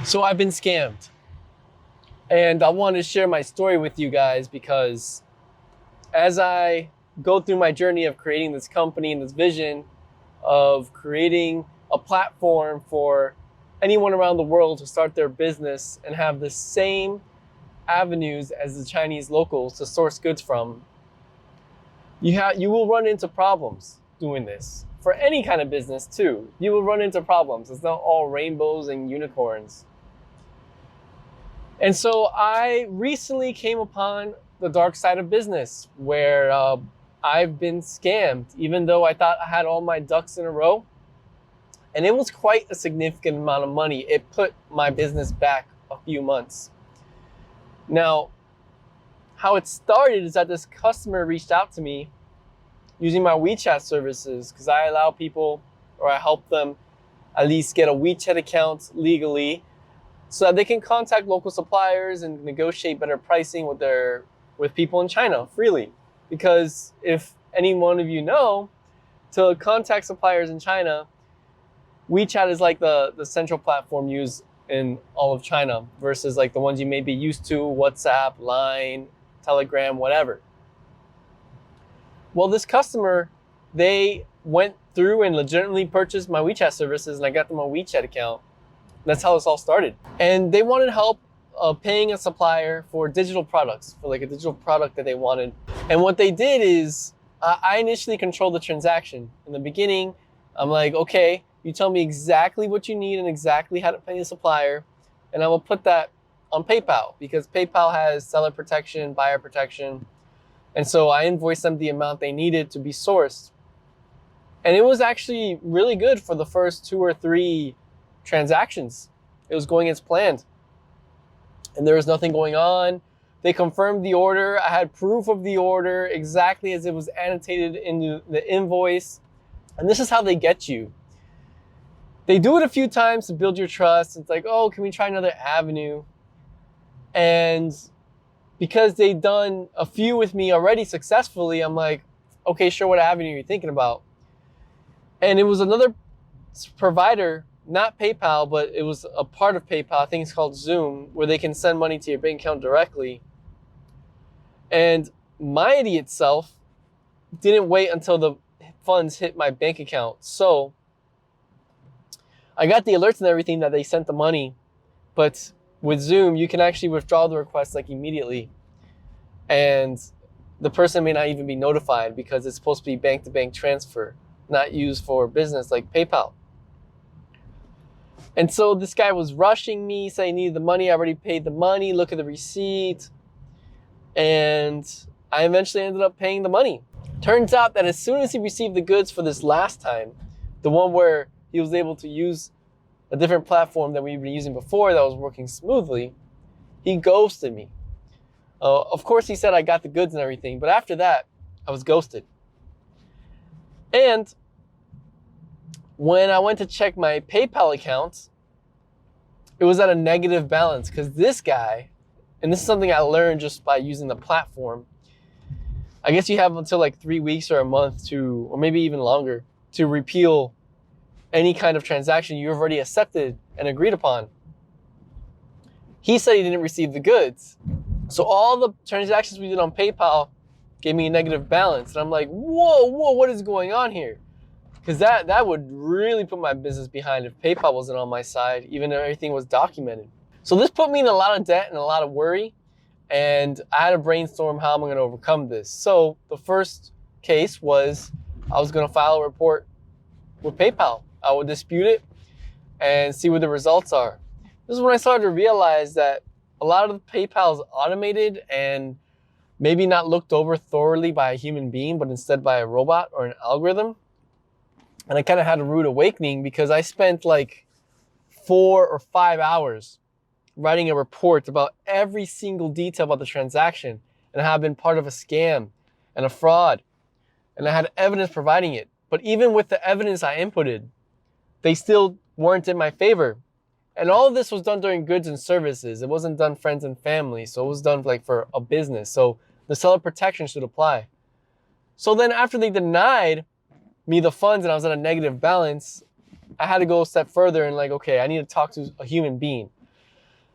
So I've been scammed, and I want to share my story with you guys because as I go through my journey of creating this company and this vision of creating a platform for anyone around the world to start their business and have the same avenues as the Chinese locals to source goods from, you will run into problems doing this. For any kind of business too, you will run into problems. It's not all rainbows and unicorns. And so I recently came upon the dark side of business where I've been scammed, even though I thought I had all my ducks in a row. And it was quite a significant amount of money. It put my business back a few months. Now, how it started is that this customer reached out to me using my WeChat services because I allow people, or I help them at least get a WeChat account legally so that they can contact local suppliers and negotiate better pricing with people in China freely. Because if any one of you know, to contact suppliers in China, WeChat is like the central platform used in all of China versus like the ones you may be used to, WhatsApp, Line, Telegram, whatever. Well, this customer, they went through and legitimately purchased my WeChat services, and I got them a WeChat account. That's how this all started. And they wanted help paying a supplier for digital products, for like a digital product that they wanted. And what they did is I initially controlled the transaction. In the beginning, I'm like, okay, you tell me exactly what you need and exactly how to pay the supplier, and I will put that on PayPal because PayPal has seller protection, buyer protection. And so I invoiced them the amount they needed to be sourced. And it was actually really good for the first 2 or 3 transactions. It was going as planned. And there was nothing going on. They confirmed the order. I had proof of the order exactly as it was annotated in the invoice. And this is how they get you. They do it a few times to build your trust. It's like, oh, can we try another avenue? And because they've done a few with me already successfully, I'm like, okay, sure, what avenue are you thinking about? And it was another provider, not PayPal, but it was a part of PayPal. I think it's called Zoom, where they can send money to your bank account directly. And my idiot self didn't wait until the funds hit my bank account. So I got the alerts and everything that they sent the money, but with Zoom, you can actually withdraw the request like immediately. And the person may not even be notified because it's supposed to be bank-to-bank transfer, not used for business like PayPal. And so this guy was rushing me, saying he needed the money. I already paid the money. Look at the receipt. And I eventually ended up paying the money. Turns out that as soon as he received the goods for this last time, the one where he was able to use a different platform that we've been using before that was working smoothly, he ghosted me. Of course, he said I got the goods and everything, but after that, I was ghosted. And when I went to check my PayPal account, it was at a negative balance because this guy, and this is something I learned just by using the platform, I guess you have until like 3 weeks or a month to, or maybe even longer, to repeal any kind of transaction you've already accepted and agreed upon. He said he didn't receive the goods. So all the transactions we did on PayPal gave me a negative balance. And I'm like, whoa, what is going on here? Because that would really put my business behind if PayPal wasn't on my side, even if everything was documented. So this put me in a lot of debt and a lot of worry. And I had to brainstorm how I'm going to overcome this. So the first case was I was going to file a report with PayPal. I would dispute it and see what the results are. This is when I started to realize that a lot of the PayPal is automated and maybe not looked over thoroughly by a human being, but instead by a robot or an algorithm. And I kind of had a rude awakening because I spent like 4 or 5 hours writing a report about every single detail about the transaction and how I've been part of a scam and a fraud. And I had evidence providing it. But even with the evidence I inputted, they still weren't in my favor. And all of this was done during goods and services. It wasn't done friends and family. So it was done like for a business. So the seller protection should apply. So then after they denied me the funds and I was at a negative balance, I had to go a step further and like, okay, I need to talk to a human being.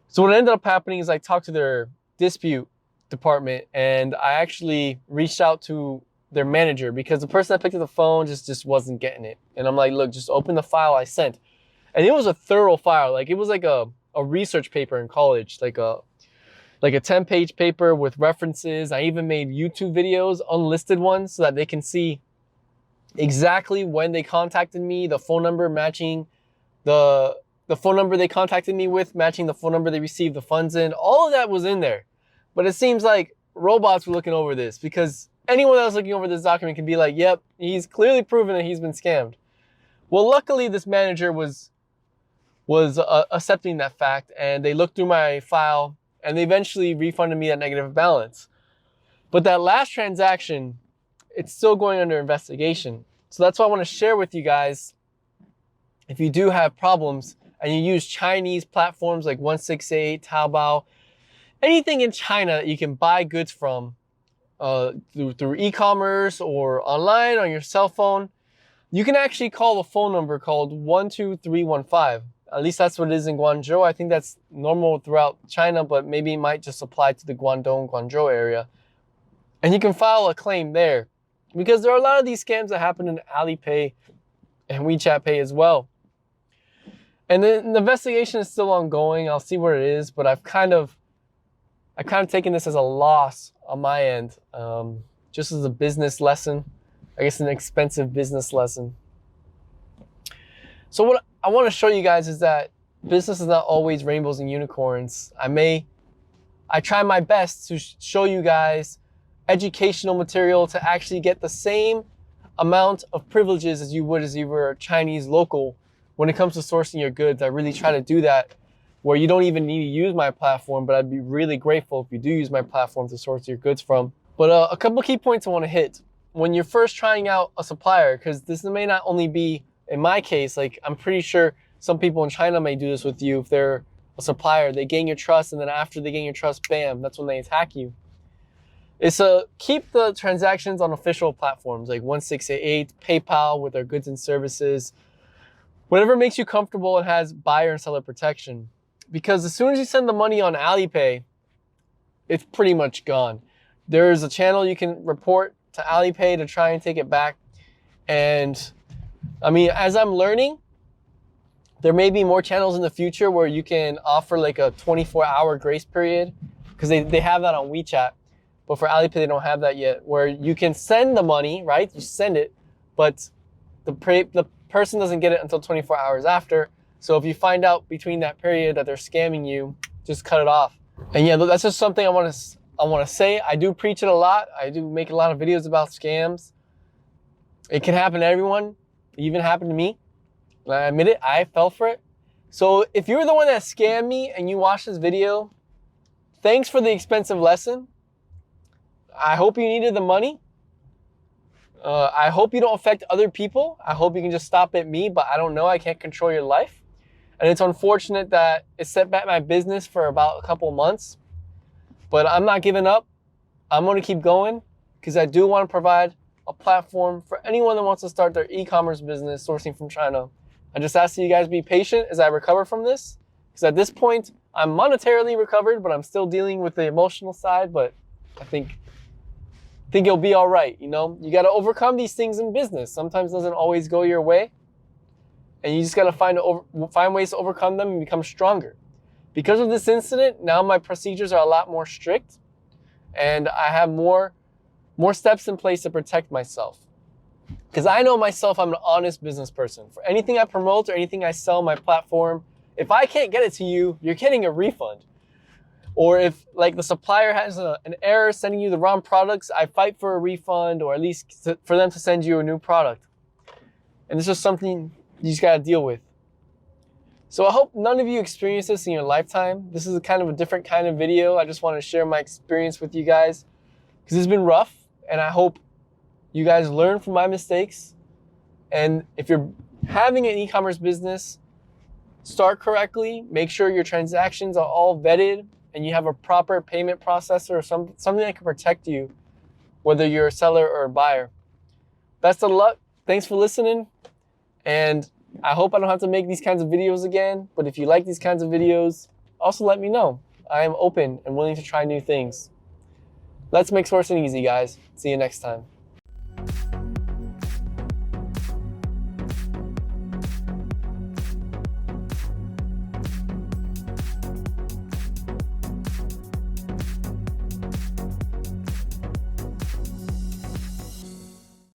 So what ended up happening is I talked to their dispute department, and I actually reached out to their manager because the person that picked up the phone just wasn't getting it. And I'm like, look, just open the file I sent. And it was a thorough file. Like, it was like a research paper in college, like a 10-page paper with references. I even made YouTube videos, unlisted ones, so that they can see exactly when they contacted me, the phone number matching the phone number they contacted me with, matching the phone number they received the funds in. All of that was in there. But it seems like robots were looking over this, because anyone that was looking over this document can be like, yep, he's clearly proven that he's been scammed. Well, luckily this manager was accepting that fact, and they looked through my file and they eventually refunded me that negative balance. But that last transaction, it's still going under investigation. So that's why I want to share with you guys, if you do have problems and you use Chinese platforms like 168, Taobao, anything in China that you can buy goods from through e-commerce or online on your cell phone, you can actually call a phone number called 12315. At least that's what it is in Guangzhou. I think that's normal throughout China, but maybe it might just apply to the Guangdong, Guangzhou area. And you can file a claim there, because there are a lot of these scams that happen in Alipay and WeChat Pay as well. And then the investigation is still ongoing. I'll see where it is, but I've kind of taken this as a loss on my end, just as a business lesson. I guess an expensive business lesson. So what I want to show you guys is that business is not always rainbows and unicorns. I try my best to show you guys educational material to actually get the same amount of privileges as you would as you were a Chinese local when it comes to sourcing your goods. I really try to do that where you don't even need to use my platform, but I'd be really grateful if you do use my platform to source your goods from. But a couple of key points I want to hit. When you're first trying out a supplier, because this may not only be, in my case, like I'm pretty sure some people in China may do this with you. If they're a supplier, they gain your trust, and then after they gain your trust, bam, that's when they attack you. Is to keep the transactions on official platforms like 168, PayPal with their goods and services, whatever makes you comfortable and has buyer and seller protection. Because as soon as you send the money on Alipay, it's pretty much gone. There's a channel you can report to Alipay to try and take it back. And I mean, as I'm learning, there may be more channels in the future where you can offer like a 24-hour grace period, because they have that on WeChat. But for Alipay, they don't have that yet, where you can send the money, right? You send it, but the person doesn't get it until 24 hours after. So if you find out between that period that they're scamming you, just cut it off. And yeah, that's just something I want to say. I do preach it a lot. I do make a lot of videos about scams. It can happen to everyone. It even happened to me. And I admit it, I fell for it. So if you're the one that scammed me and you watch this video, thanks for the expensive lesson. I hope you needed the money. I hope you don't affect other people. I hope you can just stop at me, but I don't know. I can't control your life. And it's unfortunate that it set back my business for about a couple months. But I'm not giving up. I'm going to keep going, because I do want to provide a platform for anyone that wants to start their e-commerce business sourcing from China. I just ask that you guys be patient as I recover from this, because at this point, I'm monetarily recovered, but I'm still dealing with the emotional side. But I think you'll be all right. You know, you got to overcome these things in business. Sometimes it doesn't always go your way, and you just got to find ways to overcome them and become stronger. Because of this incident, now my procedures are a lot more strict, and I have more steps in place to protect myself. Because I know myself, I'm an honest business person. For anything I promote or anything I sell on my platform, if I can't get it to you, you're getting a refund. Or if like the supplier has an error sending you the wrong products, I fight for a refund, or at least for them to send you a new product. And it's just something you just gotta deal with. So I hope none of you experience this in your lifetime. This is kind of a different kind of video. I just want to share my experience with you guys, because it's been rough, and I hope you guys learn from my mistakes. And if you're having an e-commerce business, start correctly. Make sure your transactions are all vetted and you have a proper payment processor or something that can protect you, whether you're a seller or a buyer. Best of luck. Thanks for listening. And I hope I don't have to make these kinds of videos again. But if you like these kinds of videos, also let me know. I am open and willing to try new things. Let's make sourcing easy, guys. See you next time.